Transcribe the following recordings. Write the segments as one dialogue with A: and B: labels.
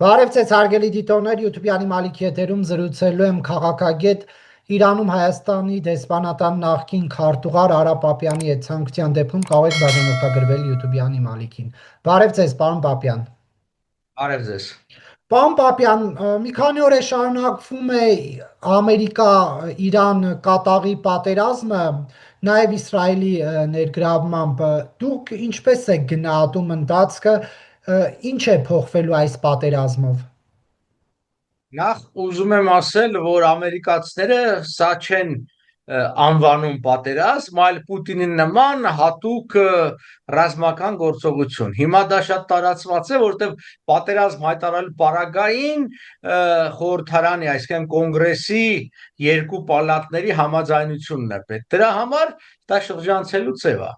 A: Բարև ձեզ հարգելի դիտողներ, YouTube-յանի Մալիքի եթերում զրուցելու եմ քաղաքագետ Իրանում Հայաստանի դեսպանատան նախկին քարտուղար Արա Պապյանի հետ ցանկության դեպքում կարող եք բաժանորդագրվել YouTube-յանի Մալիքին։ Բարև ձեզ, պարոն Պապյան։
B: Բարև ձեզ։
A: Պարոն Պապյան, մի քանի օր է շարունակվում է Ամերիկա-Իրան կատաղի պատերազմը, նաև Իսրայելի ներգրավմամբ։ Դուք ինչպես եք գնահատում ընթացքը, ինչ է փոխվելու այս պատերազմով։
B: Նախ ուզում եմ ասել, որ ամերիկացիները սա չեն անվանում պատերազմ, այլ Պուտինի նման հատուկ ռազմական գործողություն։ Հիմա դա շատ տարածված է, որտեղ պատերազմ հայտարարելու պարագային խորհրդարանի, այսինքն կոնգրեսի երկու պալատների համաձայնությունն է պետք։ Դրա համար դա շրջանցելու ձև է։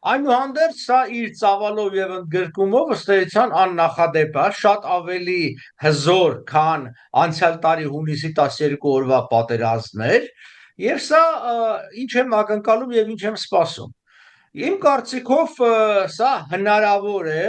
B: Այնուհանդերձ սա իր ծավալով եւ ընդգրկումով ըստ էության աննախադեպ է, շատ ավելի հզոր, քան անցյալ տարի հունիսի 12 օրվա պատերազմներ, եւ սա ինչ եմ ակնկալում եւ ինչ եմ սպասում։ Իմ կարծիքով սա հնարավոր է,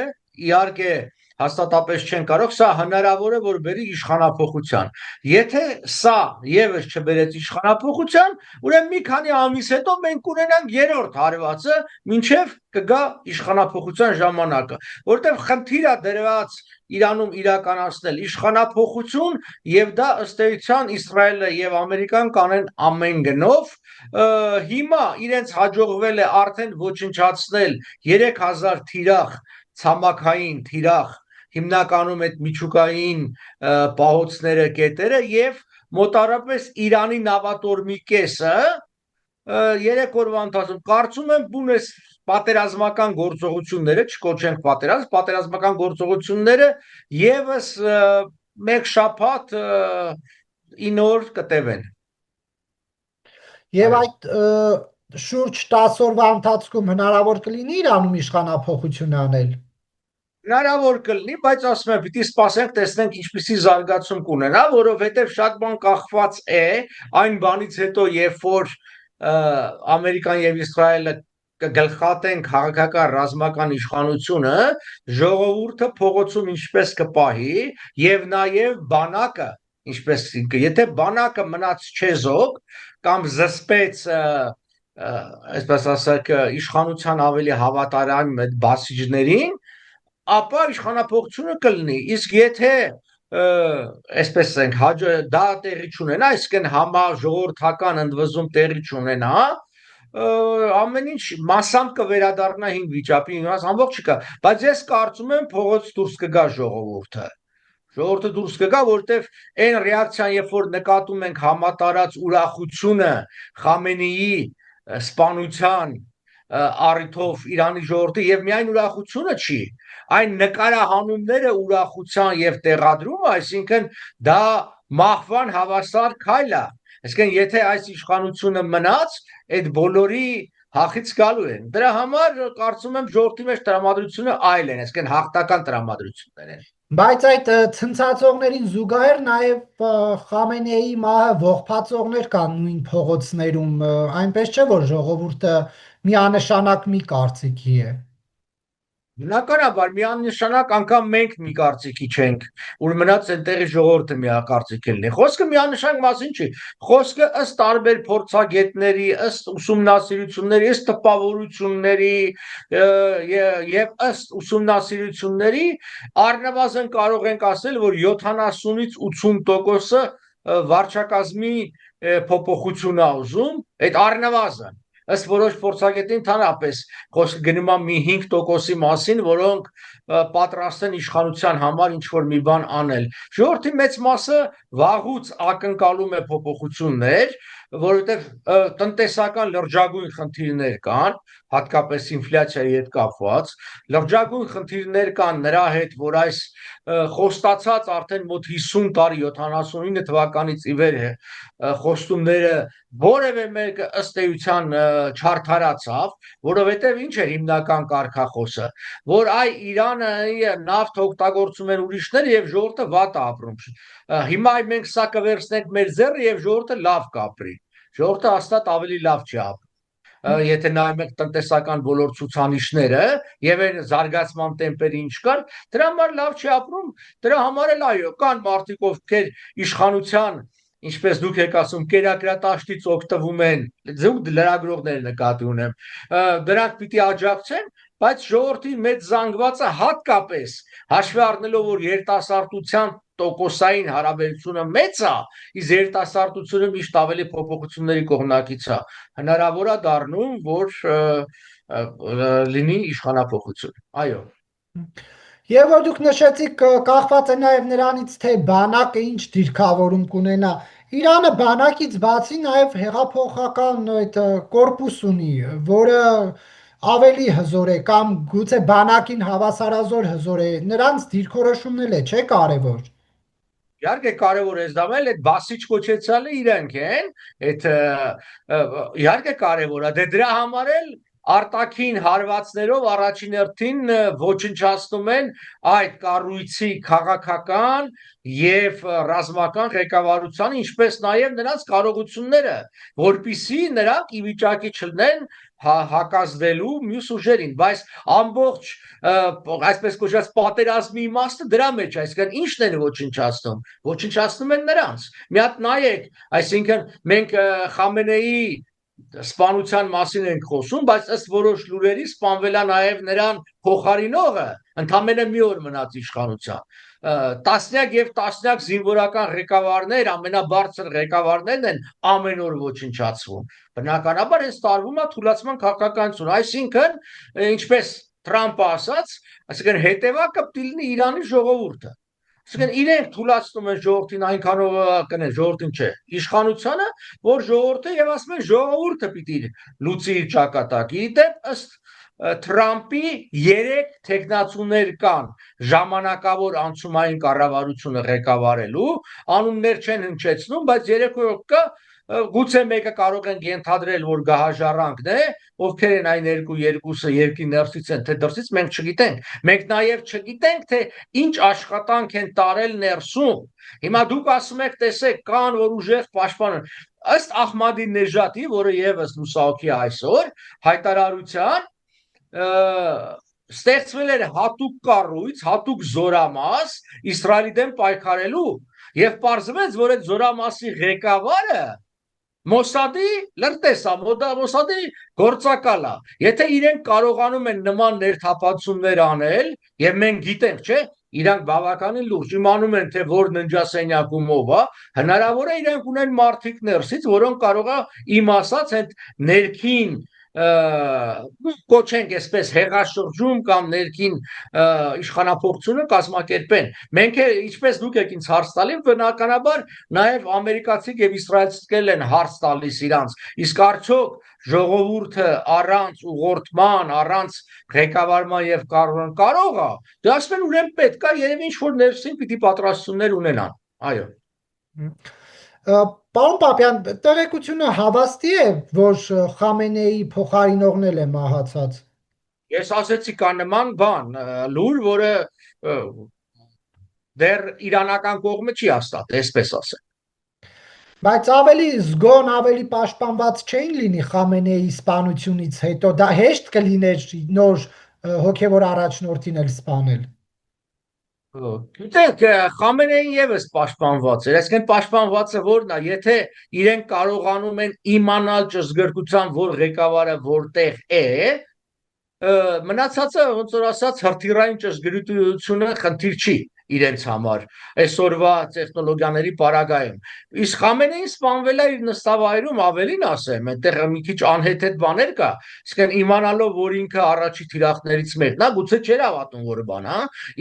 B: իհարկե հաստատապես չեն կարող, սա հնարավոր է, որ բերի իշխանափոխության։ Եթե սա եւս չբերեց իշխանափոխության, ուրեմն մի քանի ամիս հետո մենք կունենանք երրորդ հարվածը, մինչև կգա իշխանափոխության ժամանակը, որտեղ խնդիր է դրված Իրանում իրականացնել իշխանափոխություն եւ դա ըստ էության Իսրայելը եւ Ամերիկան կանեն ամեն գնով։ Հիմա իրենց հաջողվել է արդեն ոչնչացնել 3000 թիրախ ցամաքային թիրախ հիմնականում այդ միջուկային պահոցները, կետերը եւ մոտարապես Իրանի նավատորմի կեսը 3 օրվա ընթացքում կարծում եմ բունես պատերազմական գործողությունները, չկոչենք պատերազմական գործողությունները եւս մեկ շաբաթ 9 օր կտևեն։
A: Եվ այդ շուրջ 10 օրվա ընթացքում հնարավոր կլինի Իրանում իշխանափոխություն անել։
B: Հնարավոր կլինի, բայց ասում եմ, պիտի սպասենք, տեսնենք ինչպիսի զարգացում կունենա, որովհետև շատ բան կախված է այն բանից հետո, երբ որ Ամերիկան եւ Իսրայելը կգլխատեն քաղաքական ռազմական իշխանությունը, ժողովուրդը փողոցում ինչպես կպահի եւ նաեւ բանակը, ինչպես եթե բանակը մնաց չեզոք կամ զսպեց այսպես ասած իշխանության ավելի հավատարիմ բասիջներին, ապա իշխանափոխությունը կլինի, իսկ եթե այսպես ասենք դա տեղի չունենա, այսինքն համաժողովրդական ընդվզում տեղի չունենա, ամեն ինչ մասամբ կվերադառնա հին վիճակի, ամբողջ չկա, բայց ես կարծում եմ փողոց դուրս կգա ժողովուրդը դուրս կգա, որտեվ այն ռեակցիան, երբ որ նկատում ենք համատարած ուրախությունը Խամենեիի սպանության առիթով Իրանի ժողովրդի եւ միայն ուրախությունը չի, այն նկարահանումները ուրախության եւ տեղադրումը, այսինքն դա մահվան հավասար քայլ է։ Այսինքն եթե այս իշխանությունը մնաց, այդ բոլորի հախից գալու են։ Դրա համար կարծում եմ ժողովրդի մեջ տրամադրությունը այլ են, այսինքն հաղթական տրամադրություններ են։
A: Բայց այդ ցնցածողներին զուգահեռ նաև Խամենեիի մահը ողբացողներ կան նույն փողոցներում, այնպես չէ, որ ժողովուրդը միանշանակ մի կարծիքի է։
B: Բնականաբար միանշանակ անգամ մենք մի կարծիքի չենք, որ մնաց այնտեղի ժողովուրդը միակարծիք լինի։ Խոսքը միանշանակ մասին չի, խոսքը ըստ տարբեր փորձագետների, ըստ ուսումնասիրությունների, ըստ տպավորությունների եւ ըստ ուսումնասիրությունների առնվազն կարող ենք ասել, որ 70-ից 80%-ը վարչակազմի փոփոխություն է ուզում, այդ առնվազն ըստ որոշ փորձագետի ընդհանրապես խոսքը գնում է մի 5%-ի մասին, որոնք պատրաստ են իշխանության համար ինչ-որ մի բան անել։ Ժողովրդի մեծ մասը վաղուց ակնկալում է փոփոխություններ, որովհետև տնտեսական լրջագույն խնդիրներ կան, հատկապես ինֆլյացիայի հետ կապված, լրջագույն խնդիրներ կան նրա հետ, որ այս խոստացած արդեն մոտ 50 տարի 79 թվականից ի վեր է խոստումները որևէ մեկը ըստ էության չարդարացավ, որովհետև ինչ է հիմնական կարգախոսը, որ այ Իրանը նավթ օգտագործում են ուրիշները եւ ժողովուրդը վատ է ապրում։ Հիմա մենք սա կվերցնենք մեր ձեռը եւ ժողովուրդը լավ կապրի։ Ժողովուրդը հաստատ ավելի լավ չի ապրում։ եթե նայում եք տնտեսական բոլոր ցուցանիշները եւ այն զարգացման տեմպերը ինչ կար, դրա համար լավ չի ապրում, դրա համար էլ այո, կան մարդիկ, ովքեր իշխանության, ինչպես դուք եք ասում, կերակրատաշտից օգտվում են, ձուկ լրագրողներ նկատի ունեմ, դրանք պիտի աջակցեն, բայց ժողովրդի մեծ զանգվածը հատկապես հաշվի առնելով, որ երիտասարդության տոկոսային հարաբերությունը մեծ է, իսկ երիտասարդությունը միշտ ավելի փոփոխությունների կողմնակից է, հնարավոր է դառնում, որ լինի իշխանափոխություն։ Այո։
A: Եվ որ դուք նշեցիք, կախված է նաև նրանից, թե բանակը ինչ դիրքավորում կունենա։ Իրանը բանակից բացի նաև հեղափոխական այդ կորպուս ունի, որը ավելի հզոր է կամ գուցե բանակին հավասարազոր հզոր է։ Նրանց դիրքորոշումն էլ է, չէ՞ կարևոր։
B: Իհարկե կարևոր է զամել այդ բասիչ կոչեցյալը իրենք են, այդ իհարկե կարևոր է, դե դրա համար էլ արտաքին հարվածներով առաջին հերթին ոչնչացնում են այդ կառույցի քաղաքական եւ ռազմական ղեկավարության, ինչպես նաեւ նրանց կարողությունները, որpիսի նրանք ի վիճակի չլինեն հակազդելու մյուս ուժերին, բայց ամբողջ այսպես կոչված պատերազմի իմաստը դրա մեջ է, այսինքն ինչն են ոչնչացնում, ոչնչացնում են նրանց։ Մի հատ նայեք, այսինքն մենք Խամենեի սպանության մասին ենք խոսում, բայց ըստ որոշ լուրերի սպանվել է նաև նրան փոխարինողը, ընդամենը մի օր մնաց իշխանության։ Տասնյակ եւ տասնյակ զինվորական ղեկավարներ, ամենաբարձր ղեկավարներն են ամեն օր ոչնչացվում։ Բնականաբար հենց տարվում է թուլացման քաղաքականություն, այսինքն ինչպես Թրամփը ասաց, այսինքն հետևակը պիտի լինի Իրանի ժողովուրդը։ Այսինքն իրենք թուլացնում են ժողովրդին այնքանով կնեն ժողովրդին չէ, իշխանությանը, որ ժողովուրդը եւ ասում են ժողովուրդը պիտի լուծի իր ճակատագիրը, դեպ ըստ Թրամփի 3 տեխնացուներ կան ժամանակավոր անցումային կառավարությունը ղեկավարելու, անուններ չեն հնչեցնում, բայց երեկույթ կա գուցե մեկը կարող են ենթադրել, որ գահաժառանգն է, ովքեր են այն երկուսը երկի ներսից են, թե դրսից մենք չգիտենք, մենք նաև չգիտենք, թե ինչ աշխատանք են տարել ներսում։ Հիմա դուք ասում եք, տեսեք, կան որ ուժեղ պաշտպան ըստ Ահմադի-Նեժադի, որը եւս լուսահոգի այսօր, հայտարարության ստեղծվել էր հատուկ կառույց, հատուկ զորամաս Իսրայելի դեմ պայքարելու եւ պարզվեց, որ այդ զորամասի ղեկավարը Մոսադի լրտես է, Մոսադի գործակալ է։ Եթե իրենք կարողանում են նման ներթափանցումներ անել, եւ մենք գիտենք, չէ, իրանք բավականին լուրջ իմանում են, թե որ ննջասենյակում ով է, հնարավոր է իրենք ունեն մարդիկ ներսից, որոնք կարող է իմ ասած այդ ներքին կոչենք այսպես հեղաշրջում կամ ներքին իշխանափոխությունը կազմակերպեն։ Մենք ինչպես դուք եք ինձ հարց տալի, բնականաբար նաև ամերիկացիք եւ իսրայելցիքներ են հարց տալիս իրանց։ Իսկ արդյոք ժողովուրդը առանց ուղղորդման, առանց ղեկավարման եւ կառավարման կարող է։ Դե ասում են ուրեմն պետք է երևի ինչ որ ներսին պիտի պատրաստություններ ունենան։ Այո։
A: Պարոն Պապյան, տեղեկությունը հավաստի է, որ Խամենեի փոխարինողն է մահացած։
B: Ես ասեցի կա նման բան, լուր, որը դեռ իրանական կողմը չի հաստատել, այսպես ասեմ։
A: Բայց ավելի զգոն, ավելի պաշտպանված չէին լինի Խամենեի սպանությունից հետո, դա հեշտ կլիներ նոր հոգևոր առաջնորդին էլ սպանել։
B: Գիտեք, Խամենեին եւս պաշտպանված էր, այսինքն պաշտպանվածը որն է, եթե իրենք կարողանում են իմանալ ճշգրտության, որ ղեկավարը որտեղ է, մնացածը ոնց որ ասած հրթիռային ճշգրտությունը խնդիր չի իրենց համար այսօրվա տեխնոլոգիաների պարագայում իսկ Խամենեին սպանվել է իր նստավայրում ավելին ասեմ այնտեղ մի քիչ անհեթեթ բաներ կա իսկ իմանալով որ ինքը առաջի թիրախներից մեկն է գուցե չէր հավատում որ բան հա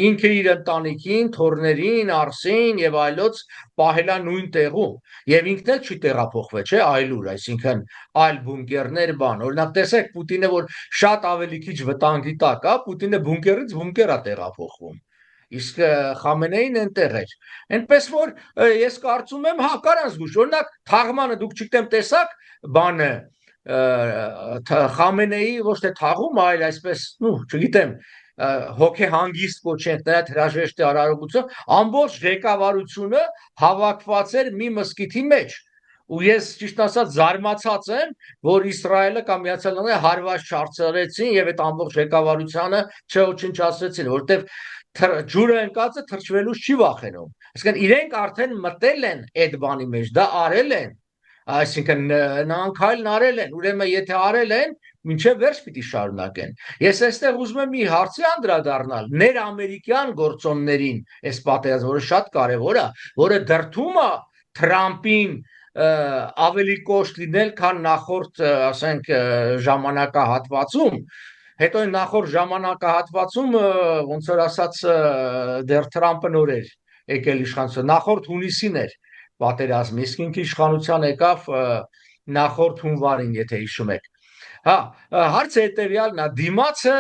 B: ինքը իր ընտանիքին թորներին արսին եւ այլոց պահելա նույն տեղում եւ ինքն էլ չի տեղափոխվել չէ այլուր այսինքն այլ բունկերներ բան օրինակ տեսեք Պուտինը որ շատ ավելի քիչ վտանգի տակ է Պուտինը բունկերից բունկեր է տեղափոխվում Իսկ Խամենեին այնտեղ էր։ Այնպես որ ես կարծում եմ, հա, կարան զգուշ, օրինակ թաղմանը դուք չգիտեմ տեսակ բանը Խամենեի ոչ թե թաղում, այլ այսպես, չգիտեմ, հոգեհանգիստ կոչենք նրա հրաժեշտի արարողություն, ամբողջ ղեկավարությունը հավաքված էր մի մզկիթի մեջ, ու ես ճիշտ ասած զարմացած եմ, որ Իսրայելը կամ Միացյալ Նահանգները հարված չարձրեցին եւ այդ ամբողջ ղեկավարությանը չոչնչացրեցին, որովհետեւ ջուրը ընկածը թրջվելուց չի վախենում։ Այսինքն իրենք արդեն մտել են այդ բանի մեջ, դա արել են, այսինքն նանքայլն արել են, ուրեմն եթե արել են, մինչև վերջ պիտի շարունակեն։ Ես այստեղ ուզում եմ մի հարցի անդրադառնալ ներամերիկյան գործոններին, այս պատերազմը, որը շատ կարևոր է, որը դրդում է Թրամփին ավելի կոշտ լինել, քան նախորդ, ասենք, ժամանակահատվածում, հետո նախորդ ժամանակահատվածում ոնց որ ասած դեռ Թրամփը նոր էր եկել իշխանության, նախորդ հունիսին էր պատերազմը, իսկ ինքը իշխանության եկավ նախորդ հունվարին, եթե հիշում եք։ Հա, հարցը հետևյալն է, դիմացը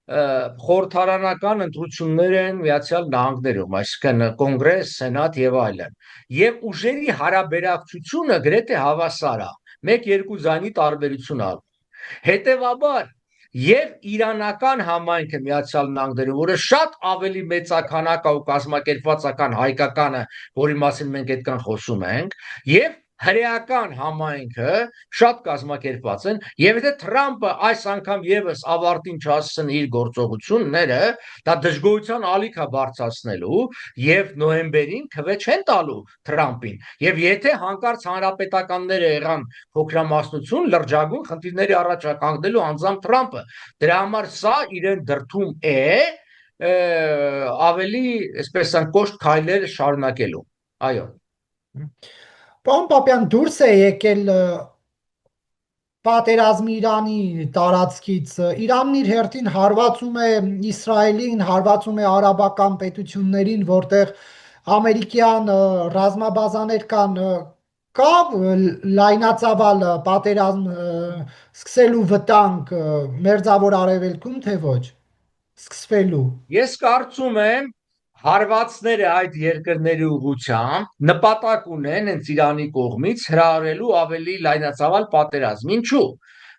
B: խորհրդարանական ընտրություններ են Միացյալ Նահանգներում, այսինքն կոնգրես, սենատ եւ այլն։ Եվ ուժերի հարաբերակցությունը գրեթե հավասար է, 1-2 ձայնի տարբերություն ա։ Հետևաբար եւ իրանական համայնքը Միացյալ Նահանգներում, որը շատ ավելի մեծականակ ու կազմակերպվածական հայկականը, որի մասին մենք այդքան խոսում ենք, եւ հրեական համայնքը շատ կազմակերպված են, եւ եթե Թրամփը այս անգամ եւս ավարտին չհասցնի իր գործողությունները, դա դժգոհության ալիք է բարձրացնելու եւ նոյեմբերին քվե չեն տալու Թրամփին։ Եվ եթե հանկարծ հանրապետականները եղան փոքրամասնություն, լրջագույն խնդիրների առաջ կանգնելու անձամբ Թրամփը, դրա համար սա իրեն դրդում է ավելի, այսպես ասած, կոշտ քայլեր շարունակելու։ Այո։
A: Պարոն Պապյան, դուրս է եկել պատերազմի Իրանի տարածքից, Իրանն իր հերթին հարվածում է Իսրայելին, հարվածում է արաբական պետություններին, որտեղ ամերիկյան ռազմաբազաներ կան, կա լայնածավալ պատերազմ սկսելու վտանգ Մերձավոր Արևելքում, թե ոչ, սկսվելու։
B: Ես կարծում եմ հարվածները այդ երկրների ուղղությամբ նպատակ ունեն հենց Իրանի կողմից հրահրելու ավելի լայնածավալ պատերազմ։ Ինչու՞։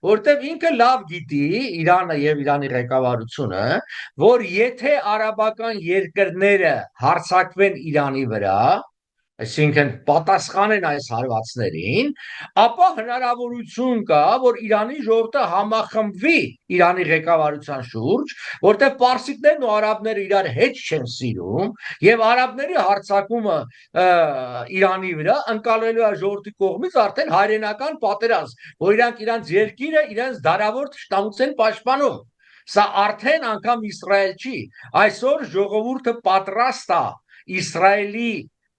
B: Որտեւ ինքը լավ գիտի Իրանը եւ Իրանի ղեկավարությունը, որ եթե արաբական երկրները հարձակվեն Իրանի վրա, այսինքն պատասխանեն այս հարվածներին, ապա հնարավորություն կա, որ Իրանի ժողովուրդը համախմբվի Իրանի ղեկավարության շուրջ, որտեղ պարսիկներն ու արաբները իրար հետ չեն սիրում, եւ արաբների հարձակումը Իրանի վրա ընկալելու է ժողովրդի կողմից արդեն հայրենական պատերազմ, որ իրանք իրանց երկիրը, իրենց դարավոր թշնամուց են պաշտպանում։ Սա արդեն անգամ Իսրայել չի, այսօր ժողովուրդը պատրաստ է Իսրայելի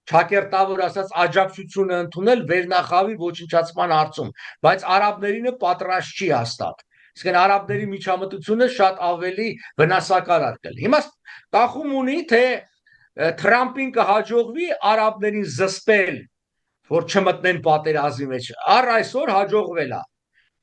B: ճակերտավոր ասած աջակցությունը ընդունել վերնախավի ոչնչացման հարցում, բայց արաբներինը պատրաստ չի հաստատ։ Իսկ արաբների միջամտությունը շատ ավելի վնասակար արկել։ Հիմա տախում ունի, թե Թրամփին կհաջողվի արաբներին զսպել, որ չմտնեն պատերազմի մեջ։ Առ այսօր հաջողվել է։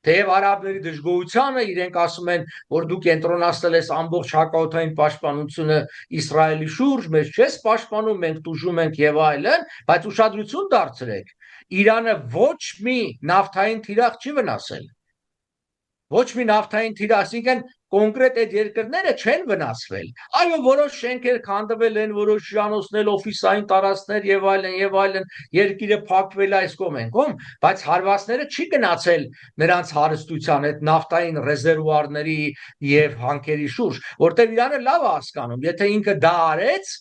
B: Թեև արաբների դժգոհությանը իրենք ասում են, որ դու կենտրոնացնել ես ամբողջ հակաօդային պաշտպանությունը Իսրայելի շուրջ, մեզ չես պաշտպանում, մենք տուժում ենք եւ այլն, բայց ուշադրություն դարձրեք, Իրանը ոչ մի նավթային թիրախ չի վնասել։ Ոչ մի նավթային թիրախ, այսինքն կոնկրետ այդ երկրները չեն վնասվել։ Այո, որոշ շենքեր քանդվել են, որոշ հյուրանոցներ, օֆիսային տարածքներ եւ այլն, երկիրը փակվել է այս կողմ են կողմ, բայց հարվածները չի գնացել նրանց հարստության այդ նավթային ռեզերվուարների եւ հանքերի շուրջ, որտեղ Իրանը լավ է հասկանում, եթե ինքը դա արեց,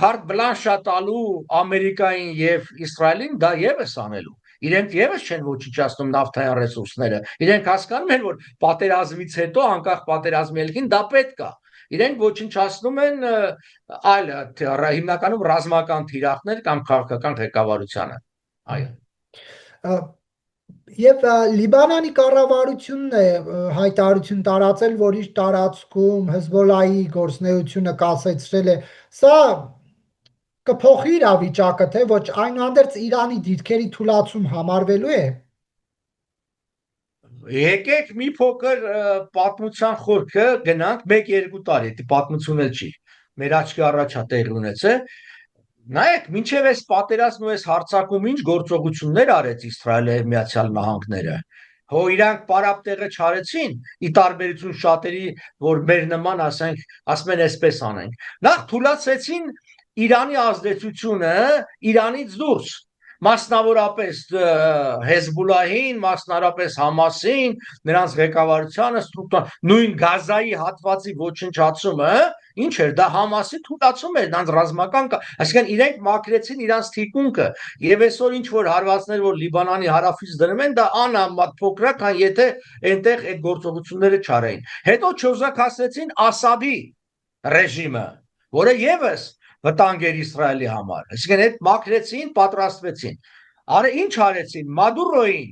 B: քարտ բլանշ տալու Ամերիկային եւ Իսրայելին դա եւս անելու։ Իրենք եւս չեն ոչնչացնում նավթային ռեսուրսները։ Իրենք հասկանում են, որ պատերազմից հետո, անկախ պատերազմի ելքին, դա պետք է։ Իրենք ոչնչացնում են այլ հիմնականում ռազմական թիրախներ կամ քաղաքական ղեկավարությանը։ Այո։
A: Եվ Լիբանանի կառավարությունն է հայտարարություն տարածել, որ իր տարածքում Հեզբոլայի գործունեությունը կասեցրել է։ Սա կփոխի իրավիճակը, թե ոչ, այնուհանդերձ Իրանի դիրքերի թուլացում համարվելու է։
B: Եկեք մի փոքր պատմության խորքը գնանք 1-2 տարի, դա պատմություն էլ չի։ Մեր աչքի առաջ է տեղի ունեցել։ Նայեք, մինչև այս պատերազմն ու այս հարձակումը ինչ գործողություններ արեց Իսրայելը եւ Միացյալ Նահանգները։ Հո իրանք պարապ տեղը չարեցին, ի տարբերություն շատերի, որ մեր նման ասում են այսպես անենք։ Նախ թուլացրեցին Իրանի ազդեցությունը Իրանից դուրս, Մասնավորապես Հեզբոլլահին, մասնավորապես Համասին, նրանց ղեկավարությանը, նույն Գազայի հատվածի ոչնչացումը, ինչ էր, դա Համասի թուլացում էր, նրանց ռազմական, այսինքն իրենք մաքրեցին իրանց թիկունքը, եւ այսօր ինչ որ հարվածներ, որ Լիբանանի հարավից դնում են, դա անհամեմատ փոքրակ, քան եթե այնտեղ այդ գործողությունները չարեին։ Հետո չոզակացրեցին Ասադի ռեժիմը, որը եւս վտանգ էր Իսրայելի համար, այսինքն այդ մաքրեցին, պատրաստվեցին։ Արե ինչ արեցին, Մադուրոին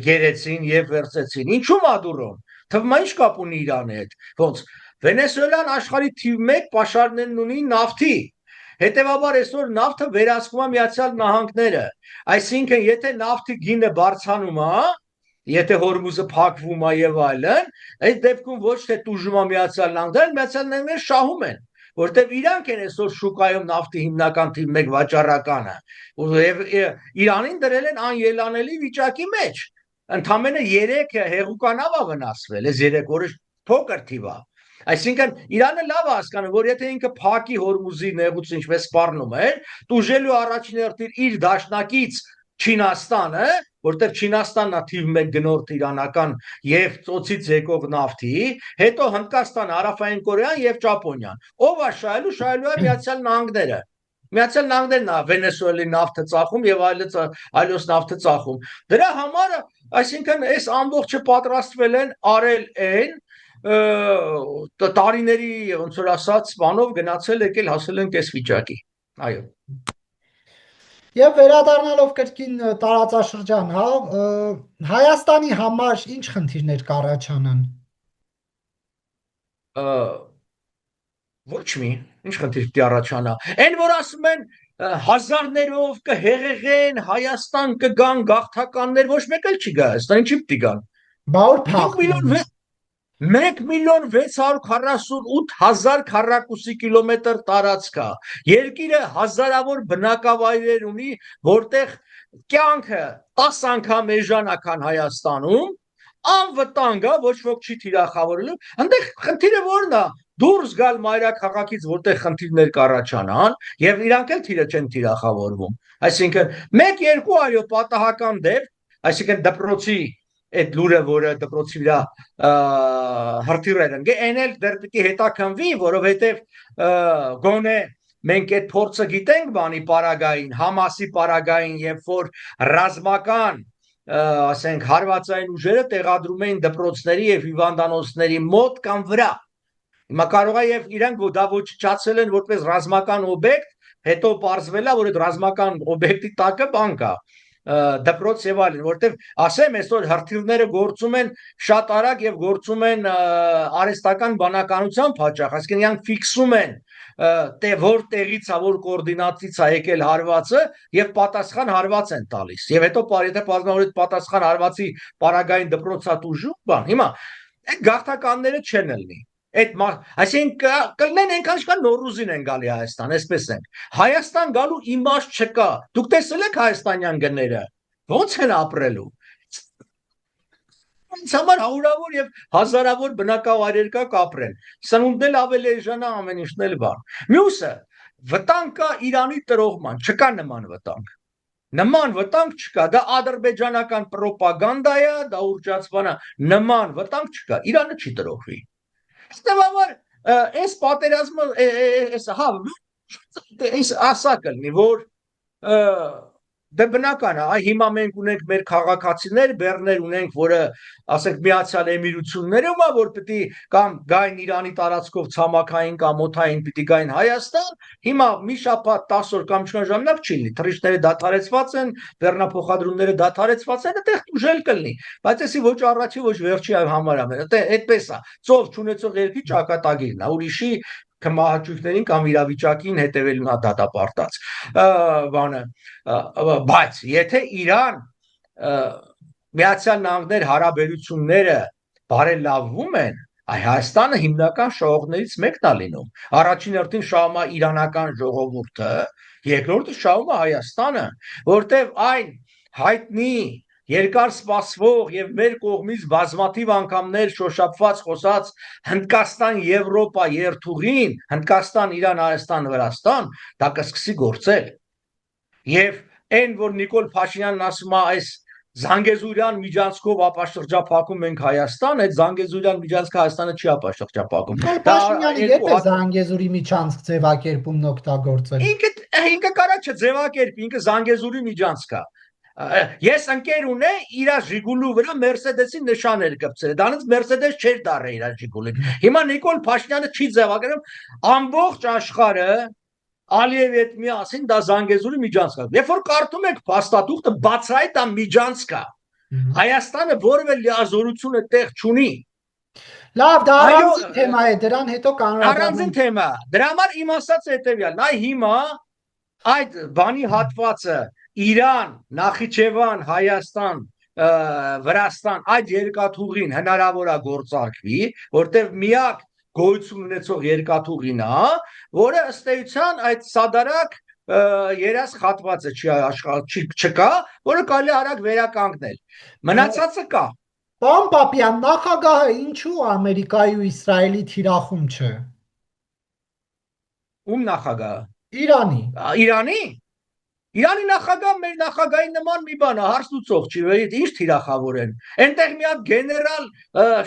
B: գերեցին եւ վերցեցին։ Ինչու Մադուրոն, թվում է ինչ կապ ունի Իրանի հետ, ոնց Վենեսուելան աշխարհի թիվ 1 պաշարներն ունի նավթի, հետեւաբար այսօր նավթը վերահսկում է Միացյալ Նահանգները, այսինքն եթե նավթի գինը բարձրանում է, եթե Հորմուզը փակվում է եւ այլն, այդ դեպքում ոչ թե տուժում է Միացյալ Նահանգները շահում են, որտեւ իրանք են այսօր շուկայում նավթի հիմնական թիվ 1 վաճառականը, եւ Իրանին դրել են անելանելի վիճակի մեջ, ընդամենը 3 հեղուկանավ է վնասվել, այս 3 օրը փոքր թիվ է։ Այսինքն Իրանը լավ է հասկանում, որ եթե ինքը փակի Հորմուզի նեղուց ինչպես սպառնում էր, դուժելու առաջին հերթին իր դաշնակից Չինաստանը, որտեղ Չինաստանն է թիվ 1 գնորդ իրանական եւ ծոցից եկող նավթի, հետո Հնդկաստանը, Հարավային Կորեան եւ Ճապոնիան։ Ով է շահելու է Միացյալ Նահանգները։ Միացյալ Նահանգներն է Վենեսուելի նավթը ծախում եւ այլոց նավթը ծախում։ Դրա համար, այսինքն այս ամբողջը պատրաստվել են արել այն տարիների ոնց որ ասած բանով գնացել եկել հասել են կես վիճակի։ Այո։
A: Եվ վերադառնալով կրկին տարածաշրջան, հա, Հայաստանի համար ինչ խնդիրներ կառաջանան։
B: Ոչ մի, ինչ խնդիր պիտի առաջանա։ Այն որ ասում են հազարներով կհեղեղեն Հայաստան կգան գաղթականներ, ոչ մեկ էլ չի գա Հայաստան, ինչի պիտի գան։
A: Բա որ փախնեն։
B: 1,648,000 քառակուսի կիլոմետր տարածք է։ Երկիրը հազարավոր բնակավայրեր ունի, որտեղ կյանքը 10 անգամ էժանական Հայաստանում, անվտանգ է, ոչ ոք չի թիրախավորելու։ Այնտեղ խնդիրը ո՞րն է։ Դուրս գալ մայրաքաղաքից, որտեղ խնդիրներ կառաջանան, եւ իրանք էլ թիրը չեն թիրախավորվում։ Այսինքն 1-2 այո պատահական դեպք, այսինքն դպրոցի այդ լուրը, որը դպրոցի վրա հրթիռեր ընկե, այն էլ դեռ պիտի հետաքննվի, որովհետև գոնե մենք այդ փորձը գիտենք բանի պարագային, Համասի պարագային, երբ որ ռազմական, ասենք հարվածային ուժերը տեղադրում էին դպրոցների եւ հիվանդանոցների մոտ կամ վրա։ Հիմա կարող է եւ իրանք դա ոչնչացել են որպես ռազմական օբյեկտ, հետո պարզվել է, որ այդ ռազմական օբյեկտի տակը բան կա, դպրոց եւ այլն, որտեվ ասեմ այսօր հրթիռները գործում են շատ արագ եւ գործում են արհեստական բանականությամբ հաճախ, այսինքն իրանք ֆիքսում են որ տեղից է, որ կոորդինատից է եկել հարվածը եւ պատասխան հարված են տալիս եւ հետո եթե բազմավոր այդ պատասխան հարվածի պարագային դպրոցա դուժում բան։ Հիմա այդ գաղթականները չեն լինի, այսինքն կլինեն այնքան շքան Նոռուզին են գալի Հայաստան, այսպես են։ Հայաստան գալու իմաստ չկա։ Դուք տեսել եք հայաստանյան գները, ո՞նց են ապրելու։ Ինձ համար հարյուրավոր եւ հազարավոր բնակավայրեր կա կապրեն։ Սնունդն էլ ավելի էժան է, ամեն ինչն էլ բան։ Մյուսը վտանգ կա Իրանի տրողման, չկա նման վտանգ։ Նման վտանգ չկա, դա ադրբեջանական պրոպագանդա է, դա ուռճացման է, նման վտանգ չկա, Իրանը չի տրողվի։ Ստեվավար այս պատերազմը այս ասա կլինի, որ դե բնական է, հիմա մենք ունենք մեր քաղաքացիներ, բեռներ ունենք, որը ասենք Միացյալ Էմիրություններում է, որ պիտի կամ գային Իրանի տարածքով ցամաքային կամ օդային պիտի գային Հայաստան, հիմա մի շաբաթ 10 օր կամ ժամանակ չի լինի, թռիչքները դադարեցված են, բեռնափոխադրումները դադարեցված են, այդտեղ ուժել կլինի, բայց էսի ոչ առաջի, ոչ վերջի համար է, այդպես է, ծով չունեցող երկրի ճակատագիրն է, ուրիշի կմահաճույքներին կամ իրավիճակին հետևելուն է դատապարտած բանը, բայց եթե Իրան Միացյալ Նահանգներ հարաբերությունները բարելավվում են, Հայաստանը հիմնական շահողներից մեկն է լինում։ Առաջին հերթին շահում է իրանական ժողովուրդը, երկրորդը շահում է Հայաստանը, որտեղ այն հայտնի երկար սպասվող եւ մեր կողմից բազմաթիվ անգամներ շոշափված խոսած Հնդկաստան Եվրոպա երթուղին, Հնդկաստան, Իրան, Հայաստան, Վրաստան, դա կսկսի գործել։ Եվ այն որ Նիկոլ Փաշինյանն ասում է այս Զանգեզուրյան միջանցքով ապաշրջափակում ենք Հայաստան, այդ Զանգեզուրյան միջանցքը Հայաստանը չի ապաշրջափակում։
A: Նիկոլ Փաշինյանը երբ է Զանգեզուրի միջանցք ձևակերպումն օգտագործել։
B: Ինքը կարա չձևակերպի, ինքը Զանգեզուրի միջանցք է։ Ես ընկեր ունե իր Ժիգուլու վրա Մերսեդեսի նշաներ կպցրել։ Դրանից Մերսեդես չէր դառը իր Ժիգուլին։ Հիմա Նիկոլ Փաշինյանը չի ձևակերպում, ամբողջ աշխարհը Ալիևի հետ միասին դա Զանգեզուրի միջանցք է։ Երբ որ կարդում եք փաստաթուղթը, բացահայտ է միջանցք է։ Հայաստանը որևէ լիազորություն այդտեղ չունի։
A: Լավ, դա առանձին թեմա է, դրան հետո կանրադառնանք։
B: Առանձին թեմա։ Դրա համար իմ ասած հետևյալն, այ հիմա այդ բանի հատվածը Իրան, Նախիջևան, Հայաստան, Վրաստան այդ երկաթուղին հնարավոր է գործարկվի, որտեղ միակ գոյություն ունեցող երկաթուղին է, որը ըստ էության այդ սադարակ երաս հատվածը չկա, որը կարելի արագ վերականգնել։ Մնացածը կա։
A: Պարոն Պապյան, նախագահը ինչու Ամերիկայի ու Իսրայելի թիրախում չէ։
B: Ում նախագահը։
A: Իրանի։
B: Իրանի նախագահ մեր նախագահի նման մի բան է, հարց լուծող չի, ինչ թիրախավորեն։ Այնտեղ մի հատ գեներալ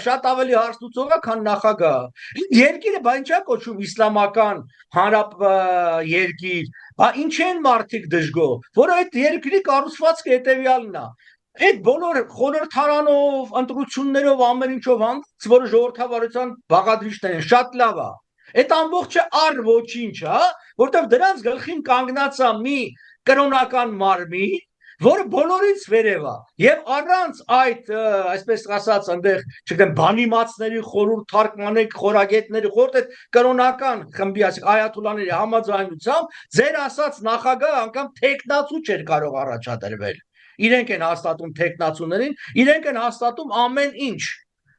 B: շատ ավելի հարց լուծող է, քան նախագահը։ Երկիրը բա ինչա կոչվում իսլամական երկիր, բա ինչ են մարդիկ դժգոհ, որը այդ երկրի կառուցվածքը հետևյալն է։ Այդ բոլոր խորհրդարանով, ընտրություններով, ամեն ինչով հանդերձ, որը ժողովրդավարության բաղադրիչներ են, շատ լավ է։ Այդ ամբողջը առ ոչինչ է, որտեղ դրանց գլխին կանգնած է մի կրոնական մարմին, որը բոլորից վերև է, եւ առանց այդ, այսպես ասած, այնտեղ, չգիտեմ, բանիմացների խորհուրդ թարգմանեք, խորագետների խորհուրդ, այդ կրոնական խմբի, ասենք, այաթոլլաների համաձայնությամբ, ձեր ասած նախագահը անգամ տեխնացու չէր կարող առաջադրվել։ Իրենք են հաստատում տեխնացուներին, իրենք են հաստատում ամեն ինչ։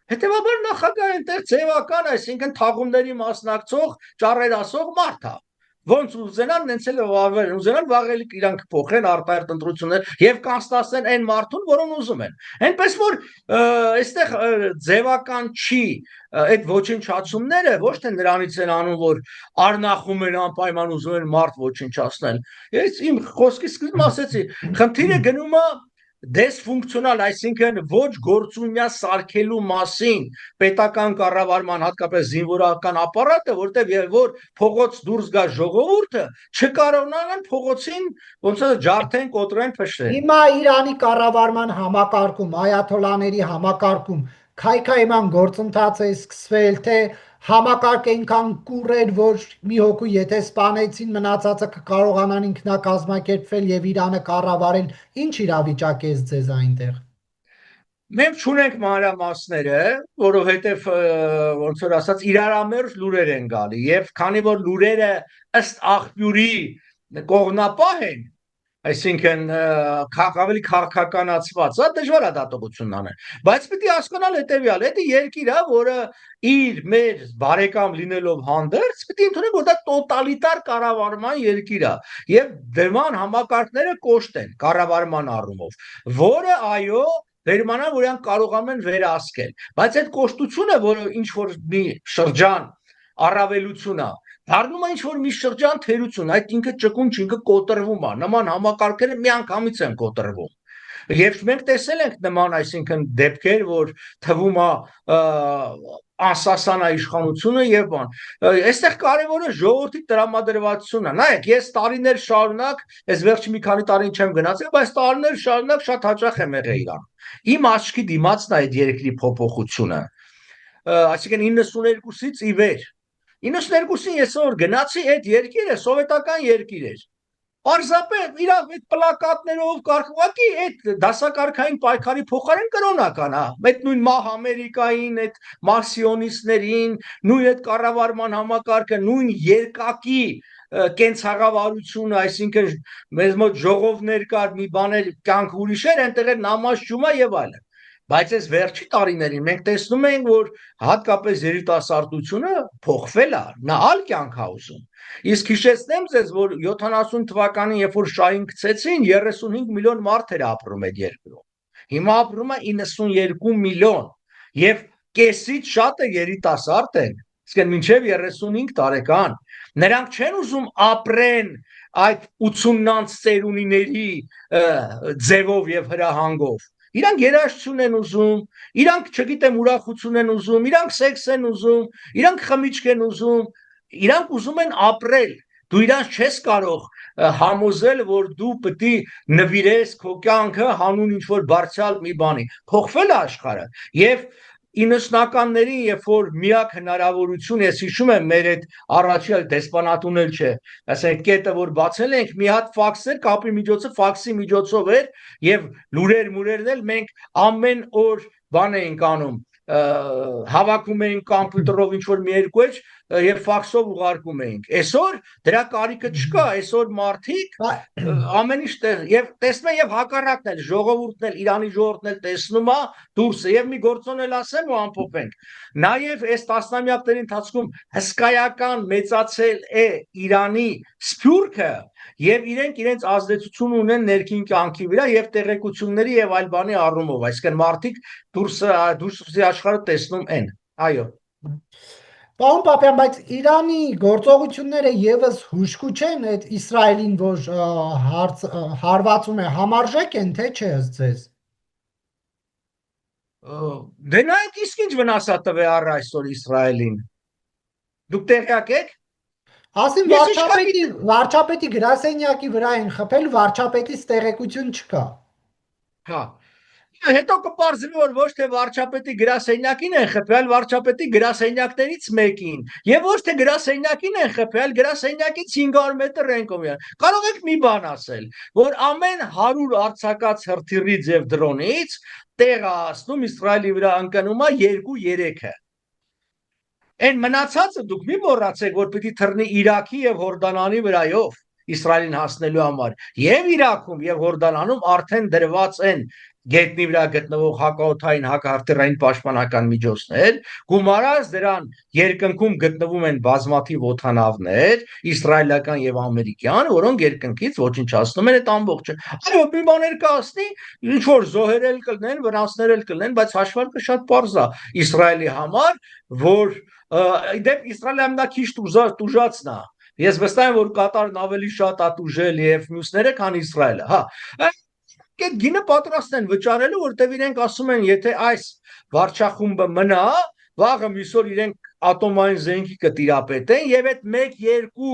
B: Հետևաբար նախագահը այնտեղ ձևական, այսինքն թաղումների մասնակցող, ճառեր ասող մարդ է։ Ոնց ուզենան, նենց էլ վաղել, ուզենան վաղել իրանք փոխեն արտահերտ ընտրություններ եւ կանստացնեն այն մարդուն, որոնց ուզում են։ Այնպես որ այստեղ ձևական չի այդ ոչնչացումները ոչ թե նրանից են անում, որ արնախում են անպայման ուզում են մարդ ոչնչացնել։ Ես իմ խոսքի սկզբում ասեցի, խնդիրը գնում է դեսֆունկցիոնալ, այսինքն ոչ գործունյա սարքելու մասին պետական կառավարման, հատկապես զինվորական ապարատը, որտեղ եւ որ փողոց դուրս գա ժողովուրդը, չկարողանան փողոցին ոնց է ջարդեն, կոտրեն, փշրեն։
A: Հիմա Իրանի կառավարման համակարգում, այաթոլլաների համակարգում քայքայման գործընթաց է սկսվել, թե համակարգը այնքան կուռ էր, որ մի հոգու եթե սպանեցին, մնացածը կկարողանան ինքնակազմակերպվել եւ Իրանը կառավարել, ինչ իրավիճակ է ձեզ այնտեղ։
B: Մենք չունենք մանրամասները, որովհետև ոնց որ ասած իրարամերժ լուրեր են գալի եւ քանի որ լուրերը ըստ աղբյուրի կողնապահ են, այսինքն ավելի քաղաքականացված է, դժվար է դատողությունն անել, բայց պիտի հասկանալ հետեւյալ, դա երկիր է, որը իր մեր բարեկամ լինելով հանդերձ, պիտի ընդունենք, որ դա տոտալիտար կառավարման երկիր է եւ դրման համակարգները կոշտ են կառավարման առումով, որը այո վերմանան, որ իրանք կարողանում են վերահսկել, բայց այդ կոշտությունը, որը ինչ որ մի շրջան առավելություն է, դառնում է ինչ որ մի շրջան թերություն, այդ ինքը ճկուն չի, ինքը կոտրվում է, նման համակարգերը միանգամից են կոտրվում։ Եվ մենք տեսել ենք նման, այսինքն դեպքեր, որ թվում է անսասան է իշխանությունը եւ բան։ Այստեղ կարևորը ժողովրդի տրամադրվածությունն է։ Նայեք, ես տարիներ շարունակ, այս վերջի մի քանի տարին չեմ գնացել, բայց տարիներ շարունակ շատ հաճախ եմ եղել Իրան։ Իմ աչքի դիմացն է այդ երկրի փոփոխությունը։ Այսինքն 92-ից ի վեր 92-ին ես որ գնացի, այդ երկիրը սովետական երկիր էր։ Պարզապես իր այդ պլակատներով կարգուակի այդ դասակարգային պայքարի փոխարեն կրոնական է։ Այդ նույն մահ Ամերիկային, այդ մարսիոնիստներին, նույն այդ կառավարման համակարգը, նույն երկակի կենցաղավարությունը, այսինքն մեզ մոտ ժողովներ կար, մի բաներ կյանք ուրիշ էր, այնտեղ էր նամազ ջումա եւ այլն։ Բայց այս վերջի տարիներին մենք տեսնում ենք, որ հատկապես երիտասարդությունը փոխվել է, նա այլ կյանք է ուզում։ Իսկ հիշեցնեմ ձեզ, որ 70 թվականին, երբ որ շահին գցեցին, 35 միլիոն մարդ էր ապրում այդ երկրում։ Հիմա ապրում է 92 միլիոն եւ կեսից շատը երիտասարդ են, իսկ մինչեւ 35 տարեկան։ Նրանք չեն ուզում ապրեն այդ 80-նանց ծերունիների ձևով եւ հրահանգով։ Իրանք երաժշտություն են ուզում, իրանք, չգիտեմ, ուրախություն են ուզում, իրանք սեքս են ուզում, իրանք խմիչք են ուզում, իրանք ուզում են ապրել։ Դու իրանք չես կարող համոզել, որ դու պետք է նվիրես քո կյանքը հանուն ինչ-որ բարձրալ մի բանի։ Փոխվել է աշխարհը եւ 90-ականներին, երբ որ միակ հնարավորություն, ես հիշում եմ մեր այդ առաջի դեսպանատուն էլ չէ, ասենք կետը որ բացել ենք, մի հատ ֆաքսեր, կապի միջոցը ֆաքսի միջոցով էր եւ լուրերն էլ մենք ամեն օր բան էինք անում, հավաքում էինք կոմպյուտերով ինչ որ մի երկու էջ եւ ֆաքսով ուղարկում էինք։ Այսօր դրա կարիքը չկա, այսօր մարդիկ ամեն ինչ եւ տեսնում են եւ հակառակն էլ ժողովուրդն էլ Իրանի ժողովուրդն էլ տեսնում է դուրսը եւ մի գործոն էլ ասեմ ու ամփոփենք։ Նաեւ այս տասնամյակների ընթացքում հսկայական մեծացել է Իրանի սփյուռքը եւ իրենց ազդեցություն ունեն ներքին կյանքի վրա եւ տեղեկությունների եւ այլ բանի առումով, այսինքն մարդիկ դուրսի աշխարհը տեսնում են։ Այո։
A: Պարոն Պապյան, բայց Իրանի գործողությունները եւս հուշկու չեն այդ Իսրայելին, որ հարվածում է, համարժեք են, թե չէ ըստ ձեզ։
B: Դե նայեք իսկ ինչ վնաս է տվել առ այսօր Իսրայելին։ Դուք տեղյակ եք։
A: Ասին վարչապետի գրասենյակի վրա են խփել, վարչապետից տեղեկություն չկա։
B: Հա։ Հետո կպարզվի, որ ոչ թե վարչապետի գրասենյակին են խփել, վարչապետի գրասենյակներից մեկին, եւ ոչ թե գրասենյակին են խփել, գրասենյակից 500 մետր են կողմյան։ Կարող եք մի բան ասել, որ ամեն 100 արձակած հրթիռից եւ դրոնից տեղը ասնում Իսրայելի վրա ընկնում է 2-3-ը։ Այն մնացածը դուք մի մոռացեք, որ պիտի թռնի Իրաքի եւ Հորդանանի վրայով Իսրայելին հասնելու համար։ Եվ Իրաքում եւ Հորդանանում արդեն դրված են գետնի վրա գտնվող հակաօդային հակահրթիռային պաշտպանական միջոցներ, գումարած դրան երկնքում գտնվում են բազմաթիվ օդանավներ, իսրայելական եւ ամերիկյան, որոնք երկնքից ոչնչացնում են այդ ամբողջը։ Այո, մի բաներ կասնի, ինչ որ զոհերել կլնեն, վնասներ էլ կլնեն, բայց հաշվարկը շատ պարզ է Իսրայելի համար, որ դեպ Իսրայելը ամենաքիչ տուժածն է։ Ես վստահ եմ, որ Կատարն ավելի շատ է տուժել եւ մյուսները, քան Իսրայելը, հա։ Այդ գինը պատրաստ են վճարելու, որտեվ իրենք ասում են, եթե այս վարչախումբը մնա, վաղը միսօր իրենք ատոմային զենքի կտիրապետեն եւ այդ 1-2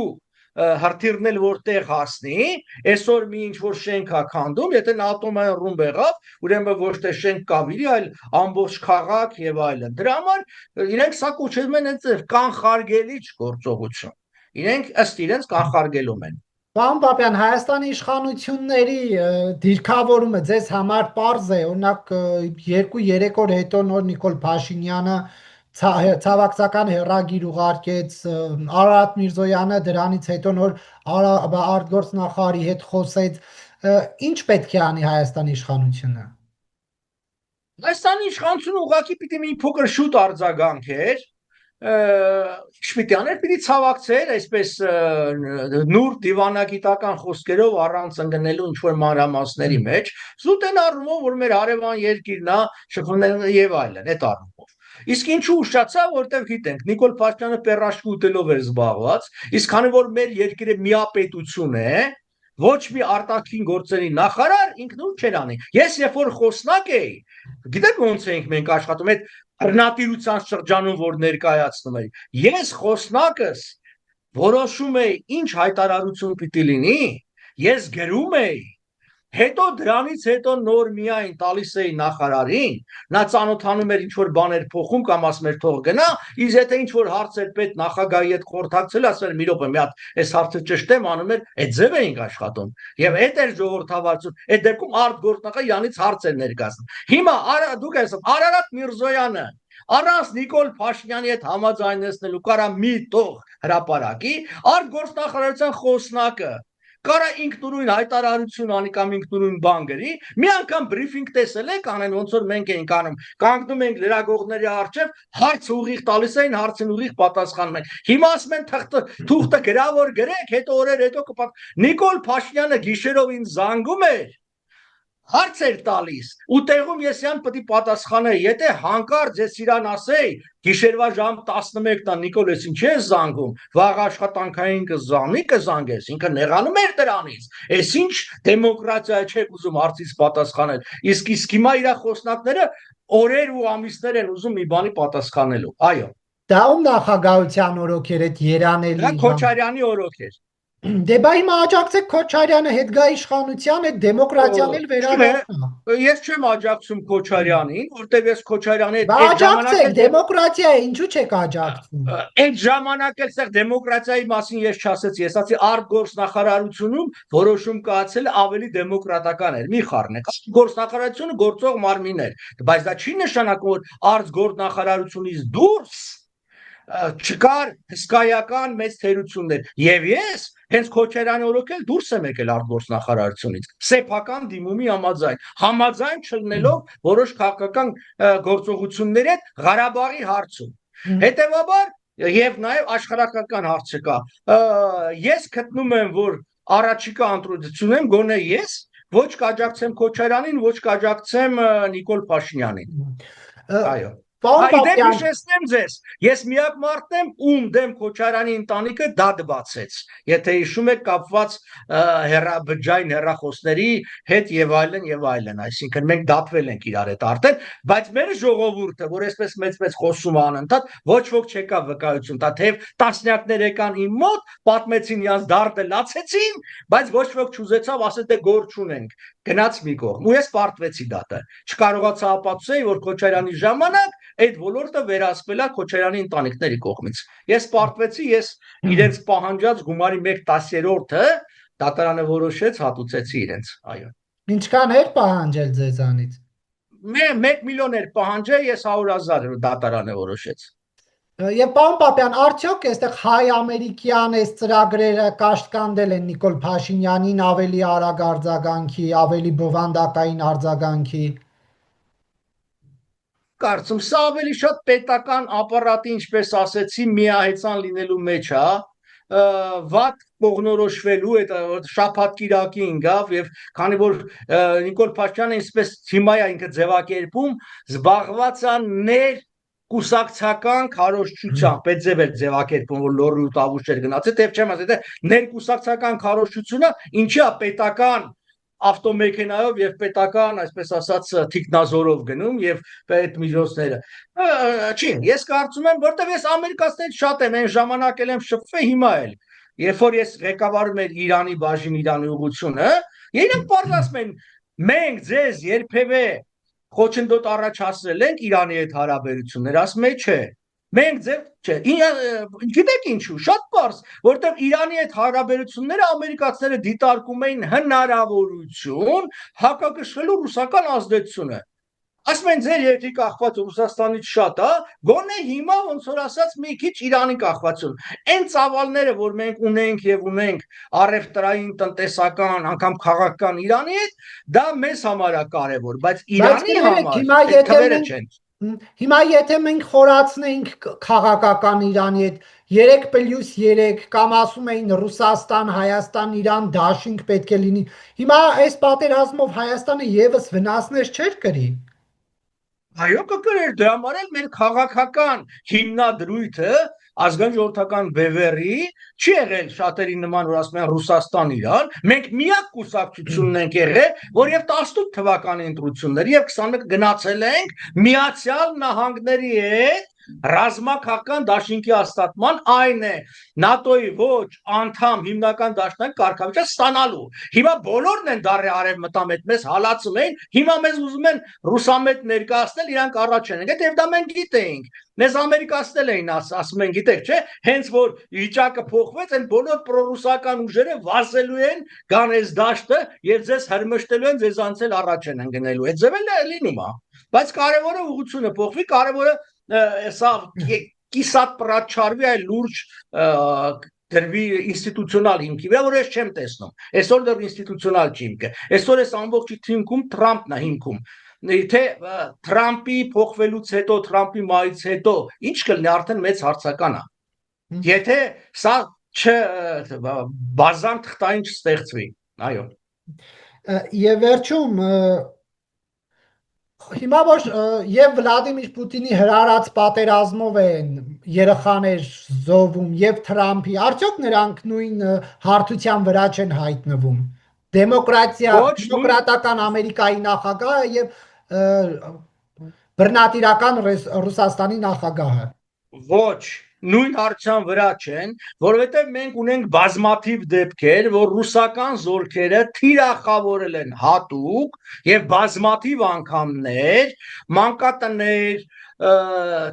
B: հրթիռն էլ որտեղ հասնի, այսօր մի ինչ որ շենք է քանդում, եթե նա ատոմային ռումբ եղավ, ուրեմն ոչ թե շենք կավիրի, այլ ամբողջ քաղաք եւ այլն։ Դրա համար իրենք սա կոչվում են այդ կանխարգելիչ գործողություն։ Իրենք ըստ իրենց կանխարգելում են։
A: Պարոն Պապյան, Հայաստանի իշխանությունների դիրքավորումը ձեզ համար պարզ է, օրինակ 2-3 օր հետո նոր Նիկոլ Փաշինյանը ցավակցական հեռագիր ուղարկեց, Արարատ Միրզոյանը դրանից հետո նոր արտգործնախարարի հետ խոսեց, ինչ պետք է անի Հայաստանի իշխանությունը։
B: Հայաստանի իշխանությունը ուղղակի պիտի մի փոքր շուտ արձագանքեր, Շպիտյաներ պիտի ցավակցեր, այսպես նուր դիվանագիտական խոսքերով առանց ընկնելու ինչ-որ մանրամասների մեջ, զուտ են առումով, որ մեր հարևան երկիրն է, շփումներն եւ այլն, այդ առումով։ Իսկ ինչու ուշացա, որտեղ գիտենք, Նիկոլ Փաշինյանը պերաշկի ուտելով էր զբաղված, իսկ քանի որ մեր երկիրը միապետություն է, ոչ մի արտաքին գործերի նախարար ինքն ու չեր անի։ Ես երբ որ խոսնակ էի, գիտեք ոնց էինք մենք աշխատում, այդ բռնատիրության շրջանում որ ներկայացնում էի, ես խոսնակս որոշում էի ինչ հայտարարություն պիտի լինի, ես գրում էի, հետո դրանից հետո նոր միայն տալիս էի նախարարին, նա ծանոթանում էր ինչ որ բաներ փոխում կամ ասում էր թող գնա, իսկ եթե ինչ որ հարց էր պետք նախագահի հետ խորհրդակցել, ասում էր մի րոպե, մի հատ այս հարցը ճշտեմ, անում էր, այդ ձև էինք աշխատում։ Եվ այդ էր ժողովրդավարություն, այդ դեպքում արտգործնախարարը Յանից հարց էր ներկայացնում։ Հիմա դուք ասում Արարատ Միրզոյանը առանց Նիկոլ Փաշինյանի հետ համաձայնեցնելու կարա մի տող հրապարակի, արտգործնախարարության խոսնակը կարա ինքնուրույն հայտարարություն անի կամ ինքնուրույն բան գրի, մի անգամ բրիֆինգ տեսել եք անեն, ոնց որ մենք էինք անում, կանգնում ենք լրագրողների առջև, հարց ուղիղ տալիս էին, հարցին ուղիղ պատասխանում են։ Հիմա ասում են թուղթը գրավոր գրեք, հետո օրեր հետո Նիկոլ Փաշինյանը գիշերով ինձ զանգում էր, հարց էր տալիս ու տեղում ես յան պետք է պատասխանել եթե հանկարծ ես իրան ասեի գիշերվա ժամ 11-ն Նիկոլեսին չես զանգում վաղ աշխատանքային կզանգես ինքը նեղանում էր դրանից այս ինչ դեմոկրատիա չեք ուզում հարցից պատասխանել իսկ հիմա իր խոսնակները օրեր ու ամիսներ են ուզում մի բանի պատասխանելու այո
A: դա ում նախագահության օրոք էր այդ երանելի
B: դա Քոչարյանի օրոք էր
A: Դե բա հիմա աջակցեք Քոչարյանը հետ գա իշխանության այդ դեմոկրատիան էլ վերադառնա
B: Ես չեմ աջակցում Քոչարյանին, որտեղ ես Քոչարյանի հետ
A: այդ ժամանակ դեմոկրատիա է, ինչու չեք աջակցում։
B: Այդ ժամանակ էլ սա դեմոկրատիայի մասին ես չասեցի, ես ասացի արտգործնախարարությունում որոշում կայացել ավելի դեմոկրատական էր։ Մի խառնեք, գործնախարարությունը գործող մարմին էր, բայց դա չի նշանակում, որ արտգործնախարարությունից դուրս չկար հսկայական մեծ թերություններ եւ ես հենց Քոչարյանի օրոք էլ դուրս եմ եկել արտգործնախարարությունից սեփական դիմումի համաձայն չլնելով որոշ քաղաքական գործողությունների հետ Ղարաբաղի հարցում հետեւաբար եւ նաեւ աշխարհական հարցը կա ես գտնում եմ որ առաջիկա ընտրությունում գոնե ես ոչ կաջակցեմ Քոչարյանին ոչ կաջակցեմ Նիկոլ Փաշինյանին այո Այդպես հիշեցնեմ ձեզ, ես միակ մարդն եմ, ում դեմ Քոչարյանի ընտանիքը դատ բացեց, եթե հիշում եք կապված բջջային հեռախոսների հետ եւ այլն, այսինքն մենք դատվել ենք իրար հետ արդեն, բայց մեր ժողովուրդը, որ այսպես մեծ խոսում անընդհատ, ոչ ոք չեկավ վկայություն տա, թեև տասնյակներ եկան իմ մոտ, պատմեցին իրանց դարտը լացեցին, բայց ոչ ոք չուզեցավ ասել դե գործ չունենք, գնաց մի կողմ, ու ես պարտվեցի դատը, չկարողացա ապացուցել, որ Քոչարյանի ժամանակ այդ ոլորտը վերահսկվել է Քոչարյանի ընտանիքների կողմից։ Ես պարտվեցի, ես իրենց պահանջած գումարի 1/10-ը դատարանը որոշեց, հատուցեցի իրենց, այո։
A: Ինչքան էր պահանջել ձեզանից։
B: 1 միլիոն էր պահանջել, ես 100,000 դատարանը որոշեց։
A: Եվ պարոն Պապյան, արդյոք այստեղ հայ-ամերիկյան այս ծրագրերը կաշկանդել են Նիկոլ Փաշինյանին ավելի արագ արձագանքի, ավելի բովանդակային արձագանքի։
B: Կարծում սա ավելի շատ պետական ապարատի, ինչպես ասեցի, միահեծան լինելու մեջ է, վատ կողնորոշվելու այդ շաբաթ կիրակին գավ եւ քանի որ Նիկոլ Փաշինյանը ինչպես հիմա է ինքը ձևակերպում, զբաղված է կուսակցական քարոզչությամբ, այդ ձև էր ձևակերպում, որ լոռի ու տավուշ էր գնացել, դեռ չեմ ասել, ներկուսակցական քարոզչությունը ինչի է պետական ավտոմեքենայով եւ պետական, այսպես ասած, թիկնազորով գնում եւ այդ միջոցները։ Չի, ես կարծում եմ, որտեվ ես ամերիկացիներից շատ եմ, այն ժամանակ էլ եմ շփվել, հիմա էլ։ Երբ որ ես ղեկավարում եմ Իրանի բաժին Իրանի ուղղությունը, իրենք պարզասում են, մենք ձեզ երբևէ խոչընդոտ առաջացրել ենք Իրանի հետ հարաբերություններ, ասում եմ, չէ։ Մենք ձեր չէ, գիտեք ինչու, շատ պարզ, որտեղ Իրանի հետ հարաբերությունները ամերիկացիները դիտարկում էին հնարավորություն հակակշռելու ռուսական ազդեցությունը։ Ասում են ձեր երկրի կախված Ռուսաստանից շատ է, գոնե հիմա ոնց որ ասած մի քիչ Իրանի կախվածություն։ Այն ծավալները, որ մենք ունենք եւ ունենք առևտրային, տնտեսական, անգամ քաղաքական Իրանի հետ, դա մեզ համար է կարեւոր, բայց Իրանի համար թվերը չեն։
A: Հիմա եթե մենք խորացնենք քաղաքական Իրանի հետ 3+3 կամ ասում էին Ռուսաստան, Հայաստան, Իրան դաշինք պետք է լինի։ Հիմա այս պատերազմով Հայաստանը եւս վնասներ չէր կրի։
B: Այո, կկրեր, դրա համար էլ մեր քաղաքական հիմնադրույթը ազգային ժողովրդական բևեռի չի եղել շատերի նման, որ ասում են Ռուսաստան, Իրան, մենք միակ կուսակցությունն ենք եղել, որ եւ 18 թվականի ընտրությունների եւ 21 գնացել ենք Միացյալ Նահանգների հետ ռազմաքաղաքական դաշինքի հաստատման այն է ՆԱՏՕ-ի ոչ անդամ հիմնական դաշնակ կարգավիճակ ստանալու։ Հիմա բոլորն են դարի արևմտամետ մեզ հալածում էին, հիմա մեզ ուզում են ռուսամետ ներկայացնել, իրանք առաջ են եկել, եւ դա մենք գիտեինք։ Մեզ ամերիկացիներ էին ասում են, գիտեք, չէ՞, հենց որ վիճակը փոխվեց, այն բոլոր պրոռուսական ուժերը վազելու են գանես դաշտը եւ ձեզ հրմշտելու են, ձեզ անցել առաջ են գնելու։ Այդ ձև էլ լինում է։ Բայց կարևորը ուղղությունը փոխվի, կարևորը սա կիսատ պրաչարվի այլ լուրջ դրվի ինստիտուցիոնալ հիմքի վրա, որ ես չեմ տեսնում։ Այսօր դեռ ինստիտուցիոնալ չի հիմքը։ Այսօր այս ամբողջ թիմքում Թրամփն է հիմքում։ Թե Թրամփի փոխվելուց հետո, Թրամփի մայից հետո ինչ կլինի արդեն մեծ հարցական է։ Եթե սա բազան թղթային չստեղծվի, այո։
A: Եվ վերջում հիմա որ եւ Վլադիմիր Պուտինի հրարած պատերազմով են երեխաներ զոհվում եւ Թրամփի, արդյոք նրանք նույն հարթության վրա չեն հայտնվում։ Դեմոկրատական Ամերիկայի նախագահը եւ բռնատիրական Ռուսաստանի նախագահը։
B: Ոչ, նույն հարցան վրա չեն, որովհետև մենք ունենք բազմաթիվ դեպքեր, որ ռուսական զորքերը թիրախավորել են հատուկ եւ բազմաթիվ անգամներ մանկատներ,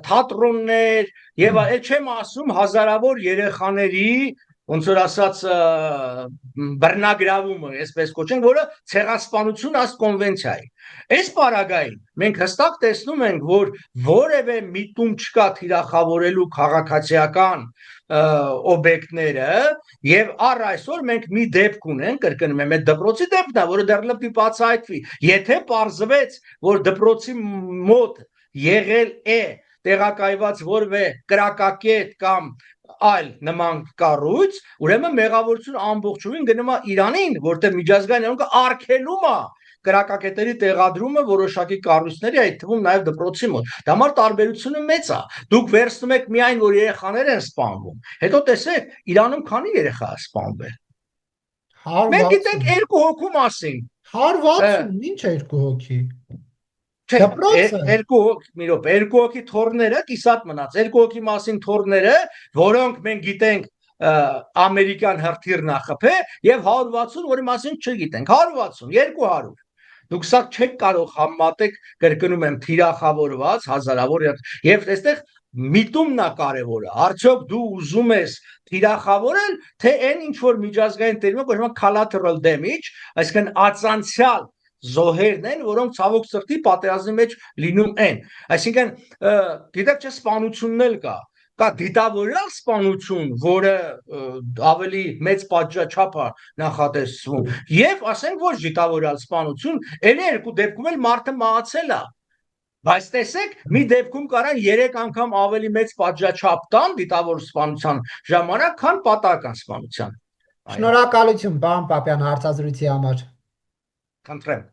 B: թատրոններ եւ այլ չեմ ասում հազարավոր երեխաների ոնց որ ասած բռնագրավումը, այսպես կոչենք, որը ցեղասպանություն ըստ կոնվենցիայի։ Այս պարագային մենք հստակ տեսնում ենք, որ որևէ միտում չկա թիրախավորելու քաղաքացիական օբյեկտները եւ առ այսօր մենք մի դեպք ունենք, կրկնում եմ, այդ դպրոցի դեպքն է, որը դեռ լպի բացահայտվի։ Եթե պարզվեց, որ դպրոցի մոտ եղել է տեղակայված որևէ կրակակետ կամ այլ նման կառույց, ուրեմն մեղավորություն ամբողջովին գնում է Իրանին, որտեղ միջազգային իրավունքը արգելում է կրակակետերի տեղադրումը որոշակի կառույցների, այդ թվում նաև դպրոցի մոտ։ Դա համար տարբերությունը մեծ է։ Դուք վերցնում եք միայն որ երեխաներ են սպանվում, հետո տեսեք Իրանում քանի երեխա է սպանվել։ Մենք գիտենք 2 հոգու մասին։
A: 160, ինչ 2 հոգի։
B: Երկու հոգի թորները կիսատ մնաց, 2 հոգի մասին թորները, որոնք մենք գիտենք ամերիկյան հրթիռն է խփե եւ 160, որի մասին չգիտենք, 160, 200։ Դուք սա չեք կարող համատեք, կրկնում եմ, թիրախավորված հազարավոր եւ այստեղ միտումն է կարևորը։ Արդյոք դու ուզում ես թիրախավորել, թե այն ինչ որ միջազգային տերմինով կոչվում է collateral damage, այսինքն ածանցյալ զոհերն են, որոնք ցավոք սրտի պատերազմի մեջ լինում են։ Այսինքն, գիտեք չէ, սպանությունն էլ կա դիտավորյալ սպանություն, որը ավելի մեծ պատժաչափ է նախատեսվում, եւ ասենք ոչ դիտավորյալ սպանություն, ելի 2 դեպքում էլ մարդը մահացել է։ Բայց տեսեք, մի դեպքում կարան 3 անգամ ավելի մեծ պատժաչափ տան դիտավոր սպանության ժամանակ, քան պատահական սպանության։
A: Շնորհակալություն, պարոն Պապյան, հարցազրույցի համար։
B: Խնդրեմ։